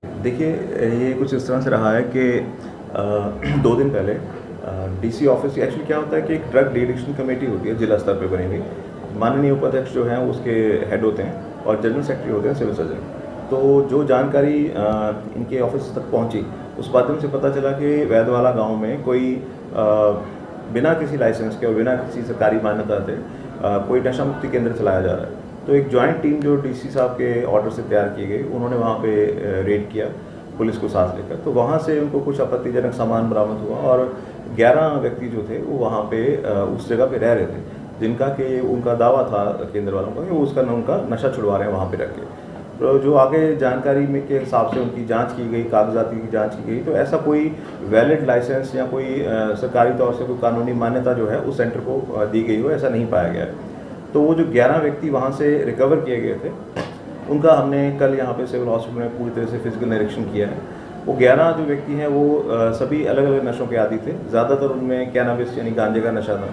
देखिए, ये कुछ इस तरह से रहा है कि 2 दिन पहले डीसी ऑफिस एक्चुअली क्या होता है कि एक ड्रग डिएडिक्शन कमेटी होती है जिला स्तर पे बनी हुई। माननीय उपाध्यक्ष जो हैं उसके हेड होते हैं और जनरल सेक्रेटरी होते हैं सिविल सर्जन। तो जो जानकारी इनके ऑफिस तक पहुंची, उस माध्यम से पता चला कि वैदवाला गांव में कोई बिना किसी लाइसेंस के और बिना किसी सरकारी मान्यता से कोई नशा मुक्ति केंद्र चलाया जा रहा है। तो एक जॉइंट टीम जो डीसी साहब के ऑर्डर से तैयार की गई, उन्होंने वहाँ पे रेड किया पुलिस को साथ लेकर। तो वहाँ से उनको कुछ आपत्तिजनक सामान बरामद हुआ और 11 व्यक्ति जो थे वो वहाँ पे उस जगह पे रह रहे थे, जिनका कि उनका दावा था केंद्र वालों का कि वो उनका नशा छुड़वा रहे हैं वहाँ पे रख के। तो जो आगे जानकारी में के हिसाब से उनकी जांच की गई, कागजात की जांच की गई, तो ऐसा कोई वैलिड लाइसेंस या कोई सरकारी तौर से कोई कानूनी मान्यता जो है उस सेंटर को दी गई हो, ऐसा नहीं पाया गया है। तो वो जो 11 व्यक्ति वहाँ से रिकवर किए गए थे, उनका हमने कल यहाँ पे सिविल हॉस्पिटल में पूरी तरह से फिजिकल निरीक्षण किया है। वो 11 जो व्यक्ति हैं वो सभी अलग अलग नशों के आदी थे। ज़्यादातर उनमें कैनाबिस यानी गांजे का नशा था,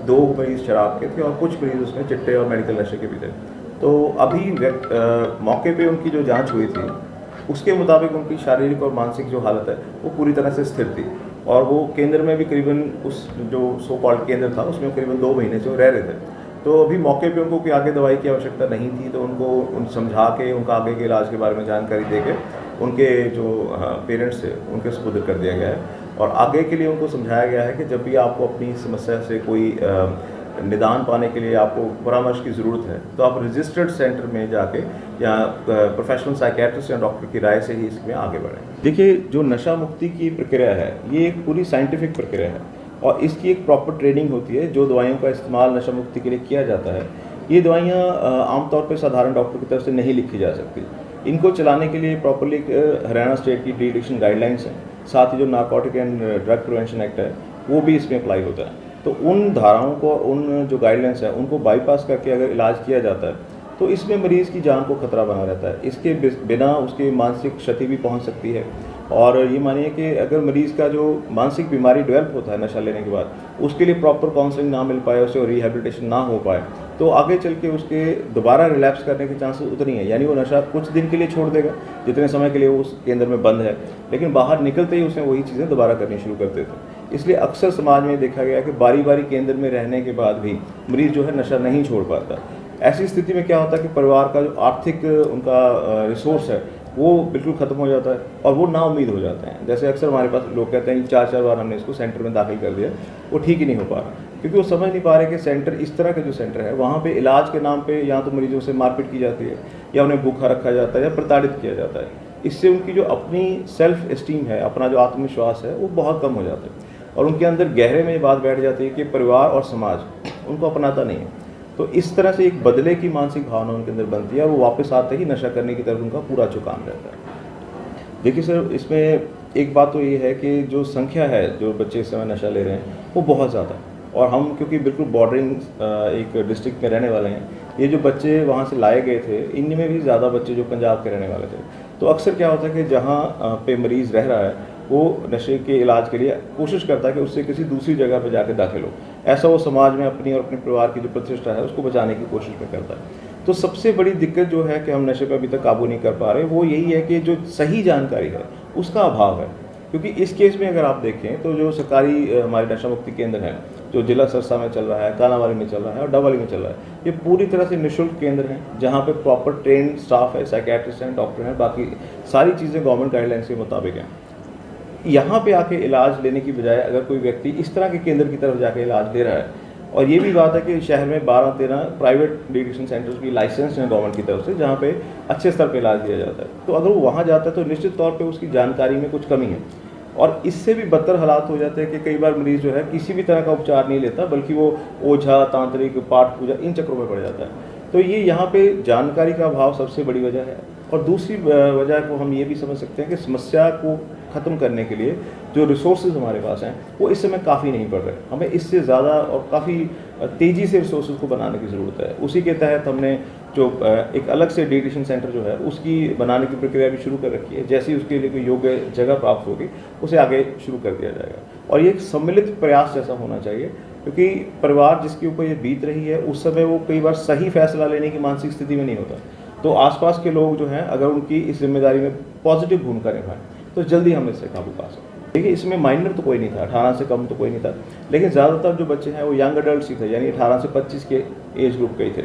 2 मरीज़ शराब के थे और कुछ मरीज़ उसमें चिट्टे और मेडिकल नशे के भी थे। तो अभी मौके पे उनकी जो जांच हुई थी, उसके मुताबिक उनकी शारीरिक और मानसिक जो हालत है वो पूरी तरह से स्थिर थी और वो केंद्र में भी करीबन उस जो सो कॉल्ड केंद्र था उसमें करीबन 2 महीने से वो रह रहे थे। तो अभी मौके पे उनको कोई आगे दवाई की आवश्यकता नहीं थी, तो उनको समझा के उनका आगे के इलाज के बारे में जानकारी दे के उनके जो पेरेंट्स थे उनके सुपुर्द कर दिया गया है। और आगे के लिए उनको समझाया गया है कि जब भी आपको अपनी समस्या से कोई निदान पाने के लिए आपको परामर्श की ज़रूरत है, तो आप रजिस्टर्ड सेंटर में जाके या प्रोफेशनल साइकेट्रिस्ट या डॉक्टर की राय से ही इसमें आगे बढ़ें। देखिए, जो नशा मुक्ति की प्रक्रिया है ये एक पूरी साइंटिफिक प्रक्रिया है और इसकी एक प्रॉपर ट्रेनिंग होती है। जो दवाइयों का इस्तेमाल नशा मुक्ति के लिए किया जाता है, ये दवाइयाँ आमतौर पर साधारण डॉक्टर की तरफ से नहीं लिखी जा सकती। इनको चलाने के लिए प्रॉपरली हरियाणा स्टेट की डी एडिक्शन गाइडलाइंस हैं, साथ ही जो narcotic and drug prevention act है वो भी इसमें अप्लाई होता है। तो उन धाराओं को, उन जो गाइडलाइंस है उनको बाईपास करके अगर इलाज किया जाता है तो इसमें मरीज़ की जान को खतरा बना रहता है। इसके बिना उसकी मानसिक क्षति भी पहुंच सकती है। और ये मानिए कि अगर मरीज़ का जो मानसिक बीमारी डेवलप होता है नशा लेने के बाद, उसके लिए प्रॉपर काउंसलिंग ना मिल पाए, उसे रिहेबिलिटेशन ना हो पाए, तो आगे चल के उसके दोबारा रिलैप्स करने के चांसेस उतनी है। यानी वो नशा कुछ दिन के लिए छोड़ देगा, जितने समय के लिए वो उस केंद्र में बंद है, लेकिन बाहर निकलते ही उसने वही चीज़ें दोबारा करनी शुरू कर देते हैं। इसलिए अक्सर समाज में देखा गया कि बारी बारी केंद्र में रहने के बाद भी मरीज़ जो है नशा नहीं छोड़ पाता। ऐसी स्थिति में क्या होता है कि परिवार का जो आर्थिक उनका रिसोर्स है वो बिल्कुल ख़त्म हो जाता है और वो नाउम्मीद हो जाते हैं। जैसे अक्सर हमारे पास लोग कहते हैं 4-4 बार हमने इसको सेंटर में दाखिल कर दिया, वो ठीक ही नहीं हो पा रहा, क्योंकि वो समझ नहीं पा रहे कि सेंटर, इस तरह के जो सेंटर है वहाँ पे इलाज के नाम पे या तो मरीजों से मारपीट की जाती है या उन्हें भूखा रखा जाता है या प्रताड़ित किया जाता है। इससे उनकी जो अपनी सेल्फ एस्टीम है, अपना जो आत्मविश्वास है, वो बहुत कम हो जाता है और उनके अंदर गहरे में ये बात बैठ जाती है कि परिवार और समाज उनको अपनाता नहीं है। तो इस तरह से एक बदले की मानसिक भावना उनके अंदर बनती है और वो वापस आते ही नशा करने की तरफ उनका पूरा झुकाव रहता है। देखिए सर, इसमें एक बात तो ये है कि जो संख्या है जो बच्चे इस समय नशा ले रहे हैं वो बहुत ज़्यादा है और हम क्योंकि बिल्कुल बॉर्डरिंग एक डिस्ट्रिक्ट में रहने वाले हैं, ये जो बच्चे वहाँ से लाए गए थे इनमें भी ज़्यादा बच्चे जो पंजाब के रहने वाले थे। तो अक्सर क्या होता है कि जहाँ पे मरीज़ रह रहा है वो नशे के इलाज के लिए कोशिश करता है कि उससे किसी दूसरी जगह पर जाकर दाखिल हो। ऐसा वो समाज में अपनी और अपने परिवार की जो प्रतिष्ठा है उसको बचाने की कोशिश में करता है। तो सबसे बड़ी दिक्कत जो है कि हम नशे पर अभी तक काबू नहीं कर पा रहे, वो यही है कि जो सही जानकारी है उसका अभाव है। क्योंकि इस केस में अगर आप देखें तो जो सरकारी हमारे नशा मुक्ति केंद्र हैं, जो जिला सिरसा में चल रहा है, कालांवाली में चल रहा है और डबवाली में चल रहा है, ये पूरी तरह से निःशुल्क केंद्र हैं जहाँ पे प्रॉपर ट्रेंड स्टाफ है, साइकेट्रिस्ट हैं, डॉक्टर हैं, बाकी सारी चीज़ें गवर्नमेंट गाइडलाइंस के मुताबिक हैं। यहाँ पे आके इलाज लेने की बजाय अगर कोई व्यक्ति इस तरह के केंद्र की तरफ जाके इलाज ले रहा है, और ये भी बात है कि शहर में 12-13 प्राइवेट डिएडिक्शन सेंटर्स भी लाइसेंस हैं गवर्नमेंट की तरफ से जहाँ पे अच्छे स्तर पे इलाज दिया जाता है, तो अगर वो वहाँ जाता है तो निश्चित तौर पे उसकी जानकारी में कुछ कमी है और इससे भी बदतर हालात हो जाते हैं कि कई बार मरीज़ जो है किसी भी तरह का उपचार नहीं लेता, बल्कि वो ओझा, तांत्रिक, पाठ पूजा इन चक्रों में पड़ जाता है। तो ये यहाँ पे जानकारी का अभाव सबसे बड़ी वजह है। और दूसरी वजह को हम ये भी समझ सकते हैं कि समस्या को ख़त्म करने के लिए जो रिसोर्सेज हमारे पास हैं वो इस समय काफ़ी नहीं पड़ रहे। हमें इससे ज़्यादा और काफ़ी तेज़ी से रिसोर्सेज को बनाने की ज़रूरत है। उसी के तहत हमने जो एक अलग से डिएडिक्शन सेंटर जो है उसकी बनाने की प्रक्रिया भी शुरू कर रखी है। जैसे ही उसके लिए कोई योग्य जगह प्राप्त होगी उसे आगे शुरू कर दिया जाएगा और ये एक सम्मिलित प्रयास जैसा होना चाहिए, क्योंकि परिवार जिसके ऊपर ये बीत रही है उस समय वो कई बार सही फैसला लेने की मानसिक स्थिति में नहीं होता। तो आसपास के लोग जो हैं अगर उनकी इस जिम्मेदारी में पॉजिटिव भूमिका निभाएं तो जल्दी हम इससे काबू पा सकते हैं। देखिए इसमें माइनर तो कोई नहीं था, 18 से कम तो कोई नहीं था, लेकिन ज़्यादातर जो बच्चे हैं वो यंग अडल्ट ही थे, यानी 18 से 25 के एज ग्रुप के ही थे।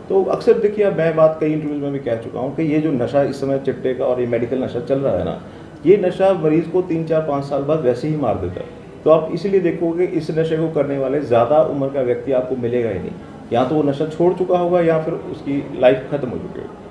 तो अक्सर देखिए, अब मैं बात कई इंटरव्यूज़ में भी कह चुका हूँ कि ये जो नशा इस समय चिट्टे का और ये मेडिकल नशा चल रहा है ना, ये नशा मरीज़ को 3, 4, 5 साल बाद वैसे ही मार देता है। तो आप इसीलिए देखोगे इस नशे को करने वाले ज़्यादा उम्र का व्यक्ति आपको मिलेगा ही नहीं। या तो वो नशा छोड़ चुका होगा या फिर उसकी लाइफ खत्म हो चुकी होगी।